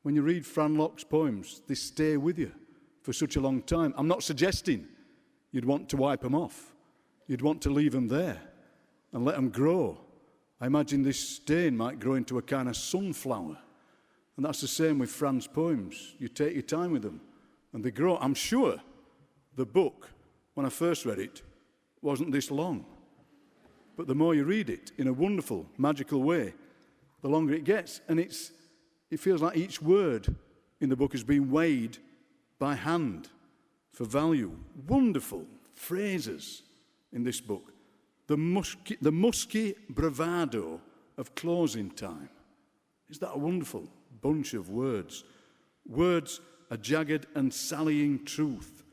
when you read Fran Lock's poems, they stay with you for such a long time. I'm not suggesting you'd want to wipe them off. You'd want to leave them there and let them grow. I imagine this stain might grow into a kind of sunflower. And that's the same with Fran's poems. You take your time with them and they grow. I'm sure the book, when I first read it, wasn't this long. But the more you read it in a wonderful, magical way, the longer it gets. And it feels like each word in the book has been weighed by hand for value. Wonderful phrases in this book. The musky bravado of closing time. Is that a wonderful bunch of words? Words, a jagged and sallying truth.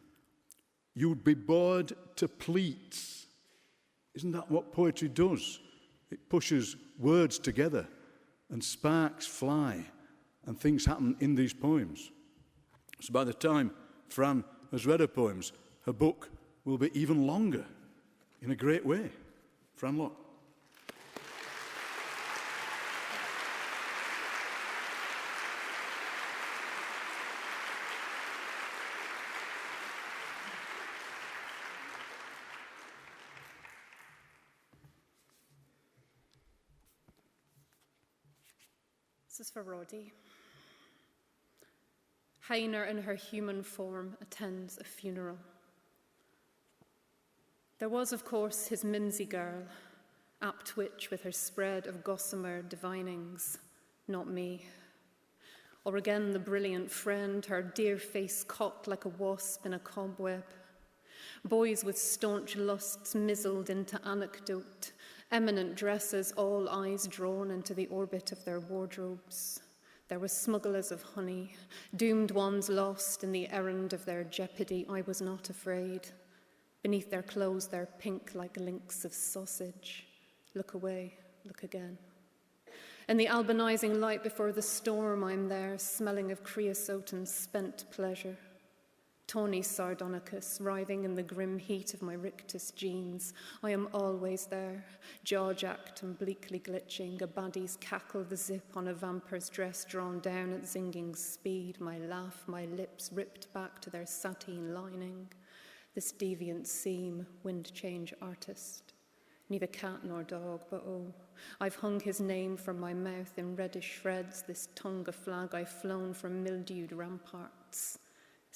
You'd be bored to pleats. Isn't that what poetry does? It pushes words together and sparks fly and things happen in these poems. So by the time Fran has read her poems, her book will be even longer in a great way. Fran Lock. This is for Roddy. Hyena in her human form attends a funeral. There was, of course, his mimsy girl, apt witch with her spread of gossamer divinings, not me. Or again the brilliant friend, her dear face caught like a wasp in a cobweb. Boys with staunch lusts mizzled into anecdote, eminent dresses, all eyes drawn into the orbit of their wardrobes. There were smugglers of honey, doomed ones lost in the errand of their jeopardy. I was not afraid. Beneath their clothes, they're pink like links of sausage. Look away, look again. In the albinizing light before the storm, I'm there, smelling of creosote and spent pleasure. Tawny sardonicus, writhing in the grim heat of my rictus jeans. I am always there, jaw-jacked and bleakly glitching, a baddie's cackle, the zip on a vampire's dress drawn down at zinging speed, my laugh, my lips ripped back to their sateen lining. This deviant seam, wind change artist. Neither cat nor dog, but oh, I've hung his name from my mouth in reddish shreds, this Tonga flag I've flown from mildewed ramparts.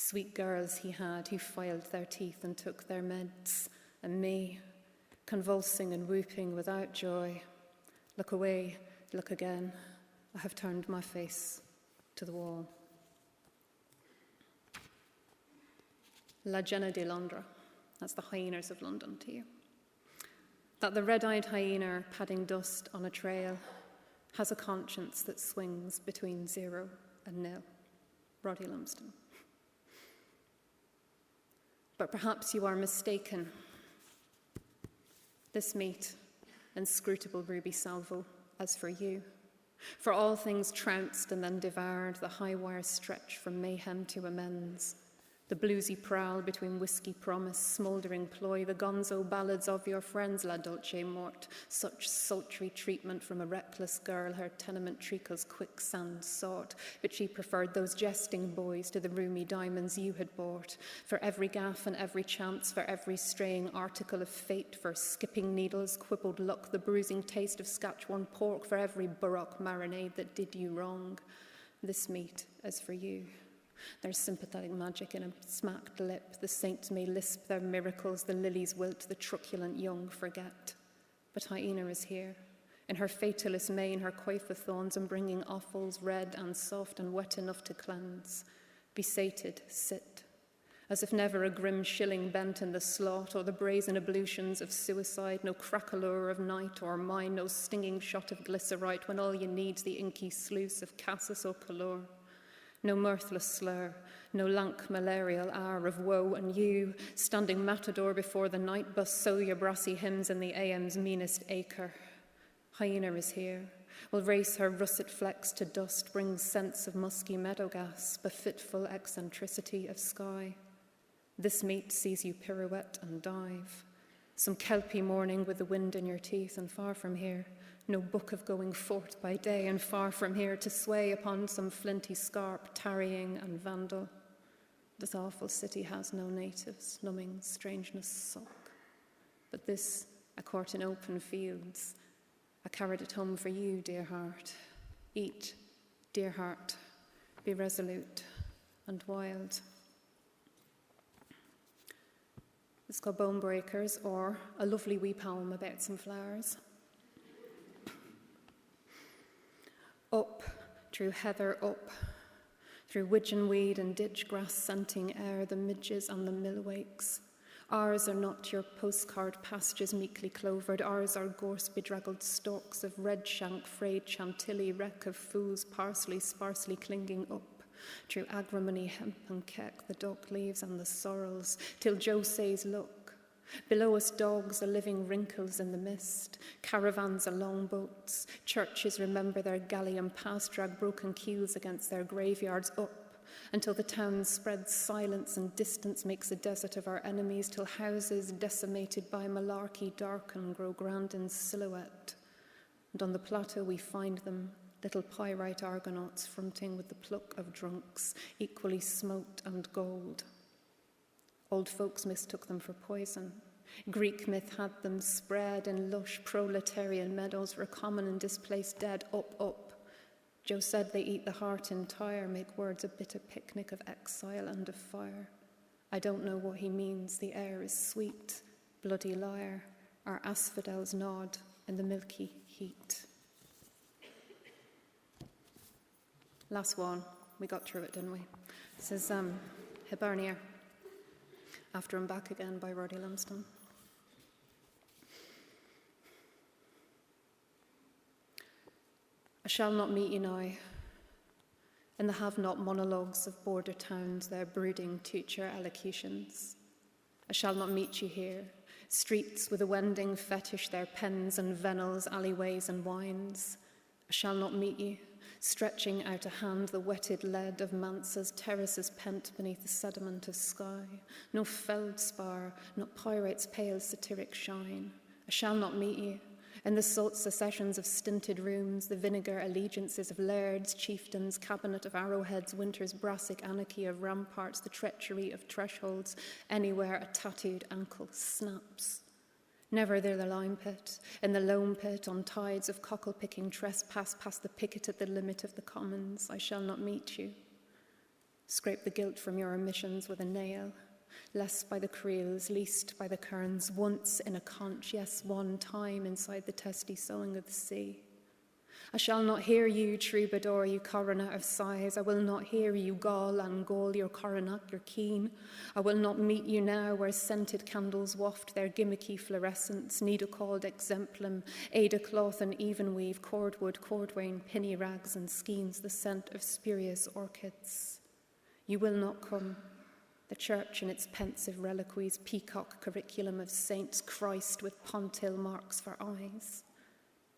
Sweet girls he had who filed their teeth and took their meds, and me, convulsing and whooping without joy. Look away, look again. I have turned my face to the wall. La Jenna de Londra, that's the hyenas of London to you. That the red-eyed hyena padding dust on a trail has a conscience that swings between 0 and 0. Roddy Lumsden. But perhaps you are mistaken. This meat, inscrutable ruby salvo, as for you. For all things trounced and then devoured, the high wire stretch from mayhem to amends. The bluesy prowl between whiskey promise, smouldering ploy, the gonzo ballads of your friends, La Dolce Mort, such sultry treatment from a reckless girl her tenement treacle's quicksand sought, but she preferred those jesting boys to the roomy diamonds you had bought. For every gaff and every chance, for every straying article of fate, for skipping needles, quibbled luck, the bruising taste of Saskatchewan pork, for every Baroque marinade that did you wrong. This meat is for you. There's sympathetic magic in a smacked lip. The saints may lisp their miracles, the lilies wilt, the truculent young forget. But Hyena is here, in her fatalist May, in her coif of thorns, and bringing offals red and soft and wet enough to cleanse. Be sated, sit, as if never a grim shilling bent in the slot, or the brazen ablutions of suicide, no crackalour of night or mine, no stinging shot of glycerite, when all you need's the inky sluice of cassis or calor. No mirthless slur, no lank malarial hour of woe, and you, standing matador before the night bus, sow your brassy hymns in the AM's meanest acre. Hyena is here, will race her russet flecks to dust, brings scents of musky meadow gas, befitful eccentricity of sky. This meat sees you pirouette and dive. Some kelpie morning with the wind in your teeth, and far from here, No book of going forth by day and far from here to sway upon some flinty scarp, tarrying and vandal. This awful city has no natives, numbing strangeness suck. But this, a court in open fields, I carried it home for you, dear heart. Eat, dear heart, be resolute and wild. It's called Bone Breakers, or a lovely wee poem about some flowers. Up, through heather up, through widgeon weed and ditch grass scenting air, the midges and the millwakes. Ours are not your postcard pastures meekly clovered, ours are gorse-bedraggled stalks of red shank, frayed chantilly, wreck of fools, parsley sparsely clinging up. Through agrimony, hemp and keck, the dock leaves and the sorrels, till Joe says, look. Below us dogs are living wrinkles in the mist, caravans are longboats, churches remember their galleon past, drag broken keels against their graveyards up, until the town spreads silence and distance makes a desert of our enemies, till houses decimated by malarkey darken, grow grand in silhouette. And on the plateau we find them, little pyrite argonauts fronting with the pluck of drunks, equally smoked and gold. Old folks mistook them for poison. Greek myth had them spread in lush proletarian meadows for common and displaced dead up. Joe said they eat the heart entire, make words a bitter picnic of exile and of fire. I don't know what he means, the air is sweet, bloody liar, our asphodels nod in the milky heat. Last one, we got through it, didn't we? This is Hibernia, After I'm Back Again by Roddy Limston. I shall not meet you now in the have-not monologues of border towns, their brooding teacher elocutions. I shall not meet you here, streets with a wending fetish, their pens and vennels, alleyways and wines. I shall not meet you, stretching out a hand, the wetted lead of mansas, terraces pent beneath the sediment of sky. No feldspar, not pyrate's pale satiric shine. I shall not meet you in the salt secessions of stinted rooms, the vinegar allegiances of lairds, chieftains, cabinet of arrowheads, winter's brassic anarchy of ramparts, the treachery of thresholds, anywhere a tattooed ankle snaps. Never there the lime pit, in the loam pit, on tides of cockle-picking trespass past the picket at the limit of the commons. I shall not meet you. Scrape the guilt from your omissions with a nail, less by the creels, least by the kerns, once in a conch, yes, one time inside the testy sowing of the sea. I shall not hear you, troubadour, you coronet of sighs. I will not hear you, Gaul and Gaul, your coronet, your keen. I will not meet you now where scented candles waft their gimmicky fluorescence, needle-called exemplum, Ada cloth and evenweave, cordwood, cordwain, pinny rags and skeins, the scent of spurious orchids. You will not come. The church in its pensive reliquies, peacock curriculum of saints, Christ with pontil marks for eyes.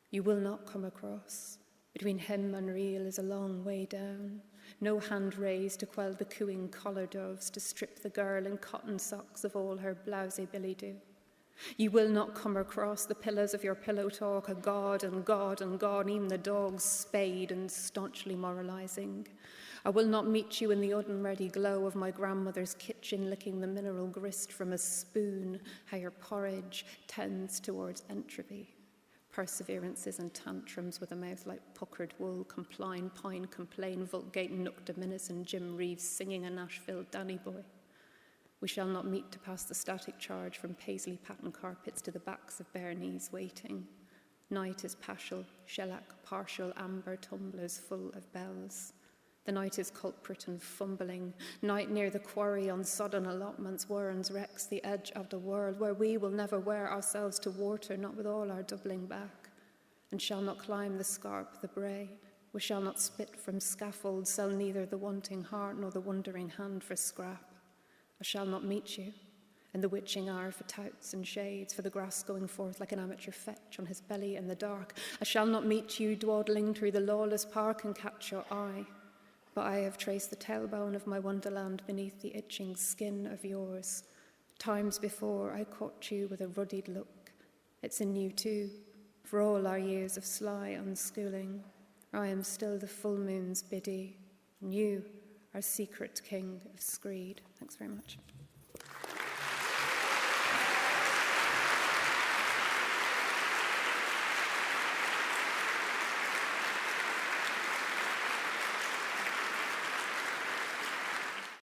You will not come across. Between him and real is a long way down. No hand raised to quell the cooing collar doves, to strip the girl in cotton socks of all her blousy billy-do. You will not come across the pillars of your pillow talk, a God and God and God, even the dogs spayed and staunchly moralizing. I will not meet you in the oven-ready glow of my grandmother's kitchen, licking the mineral grist from a spoon, how your porridge tends towards entropy. Perseverances and tantrums with a mouth like puckered wool, compline, pine, complain, vulgate, nook, Dominis and Jim Reeves singing a Nashville Danny boy. We shall not meet to pass the static charge from paisley pattern carpets to the backs of bare knees waiting. Night is paschal, shellac, partial, amber tumblers full of bells. The night is culprit and fumbling. Night near the quarry on sodden allotments, warrens wrecks the edge of the world, where we will never wear ourselves to water, not with all our doubling back, and shall not climb the scarp, the bray. We shall not spit from scaffolds, sell neither the wanting heart nor the wondering hand for scrap. I shall not meet you in the witching hour for touts and shades, for the grass going forth like an amateur fetch on his belly in the dark. I shall not meet you dawdling through the lawless park and catch your eye. But I have traced the tailbone of my wonderland beneath the itching skin of yours. Times before I caught you with a ruddied look. It's in you too, For all our years of sly unschooling, I am still the full moon's biddy, and you are secret king of screed. Thanks very much.